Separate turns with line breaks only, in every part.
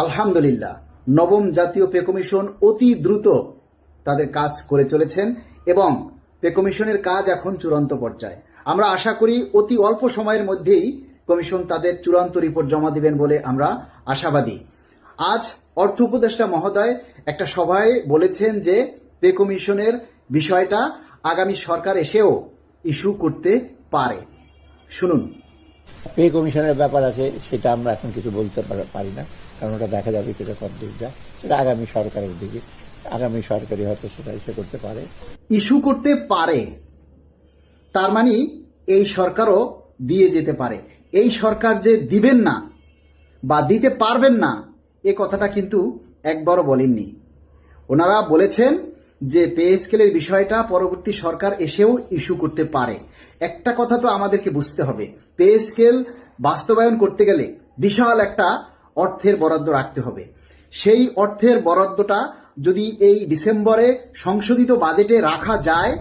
আলহামদুলিল্লাহ, নবম জাতীয় পে কমিশন অতি দ্রুত তাদের কাজ করে চলেছেন এবং পে কমিশনের কাজ এখন চূড়ান্ত পর্যায়ে। আমরা আশা করি অতি অল্প সময়ের মধ্যেই কমিশন তাদের চূড়ান্ত রিপোর্ট জমা দিবেন বলে আমরা আশাবাদী। আজ অর্থ উপদেষ্টা মহোদয় একটা সভায় বলেছেন যে পে কমিশনের বিষয়টা আগামী সরকার এসেও ইস্যু করতে পারে। শুনুন।
পে কমিশনের ব্যাপার আছে, সেটা আমরা এখন কিছু বলতে পারি না, কারণ ওটা দেখা যাবে সেটা কতদূর যায়, সেটা আগামী সরকারের দিকে, আগামী সরকারই হয়তো সেটা ইস্যু করতে পারে।
ইস্যু করতে পারে তার মানে এই সরকারও দিয়ে যেতে পারে। এই সরকার যে দিবেন না বা দিতে পারবেন না এ কথাটা কিন্তু একবারও বলেননি। ওনারা বলেছেন যে পে স্কেলের বিষয়টা পরবর্তী সরকার এসেও ইস্যু করতে পারে। একটা কথা তো আমাদেরকে বুঝতে হবে, পে স্কেল বাস্তবায়ন করতে গেলে বিশাল একটা অর্থের বরাদ্দ রাখতে হবে। সেই অর্থের বরাদ্দটা যদি এই ডিসেম্বরে সংশোধিত বাজেটে রাখা যায়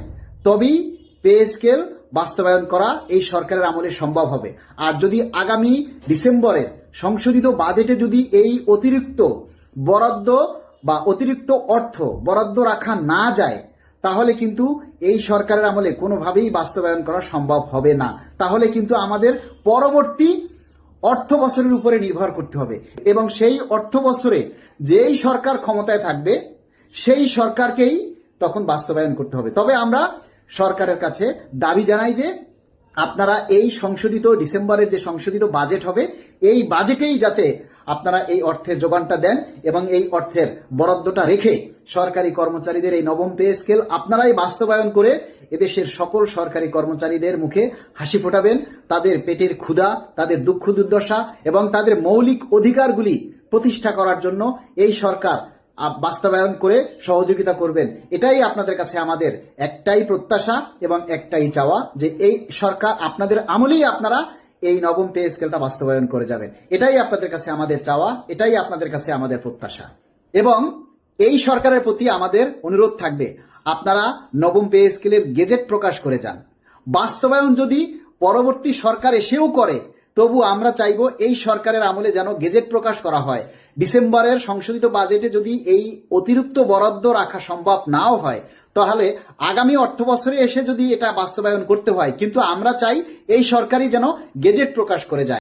তবেই পে স্কেল বাস্তবায়ন করা এই সরকারের আমলে সম্ভব হবে। আর যদি আগামী ডিসেম্বরের সংশোধিত বাজেটে যদি এই অতিরিক্ত বরাদ্দ বা অতিরিক্ত অর্থ বরাদ্দ রাখা না যায় তাহলে কিন্তু এই সরকারের আমলে কোনোভাবেই বাস্তবায়ন করা সম্ভব হবে না। তাহলে কিন্তু আমাদের পরবর্তী অর্থ বছরের উপরে নির্ভর করতে হবে এবং সেই অর্থ বছরে যেই সরকার ক্ষমতায় থাকবে সেই সরকারকেই তখন বাস্তবায়ন করতে হবে। তবে আমরা সরকারের কাছে দাবি জানাই যে আপনারা এই সংশোধিত ডিসেম্বরের যে সংশোধিত বাজেট হবে এই বাজেটেই যাতে আপনারা এই অর্থের যোগানটা দেন এবং এই অর্থের বরাদ্দটা রেখে সরকারি কর্মচারীদের এই নবম পে স্কেল আপনারাই বাস্তবায়ন করে এদেশের সকল সরকারি কর্মচারীদের মুখে হাসি ফোটাবেন। তাদের পেটের ক্ষুধা, তাদের দুঃখ দুর্দশা এবং তাদের মৌলিক অধিকারগুলি প্রতিষ্ঠা করার জন্য এই সরকার বাস্তবায়ন করে সহযোগিতা করবেন। এটাই আপনাদের কাছে আমাদের একটাই প্রত্যাশা এবং একটাই চাওয়া যে এই সরকার আপনাদের আমলেই আপনারা এই নবম পে স্কেলটা বাস্তবায়ন করে যাবেন। এটাই আপনাদের কাছে আমাদের চাওয়া, এটাই আপনাদের কাছে আমাদের প্রত্যাশা। এবং এই সরকারের প্রতি আমাদের অনুরোধ থাকবে, আপনারা নবম পে স্কেলের গেজেট প্রকাশ করে যান। বাস্তবায়ন যদি পরবর্তী সরকার এসেও করে তবু আমরা চাইব এই সরকারের আমলে যেন গেজেট প্রকাশ করা হয়। ডিসেম্বরের সংশোধিত বাজেটে যদি এই অতিরিক্ত বরাদ্দ রাখা সম্ভব নাও হয় তাহলে আগামী অর্থ বছরে এসে যদি এটা বাস্তবায়ন করতে হয়, কিন্তু আমরা চাই এই সরকারই যেন গেজেট প্রকাশ করে যায়।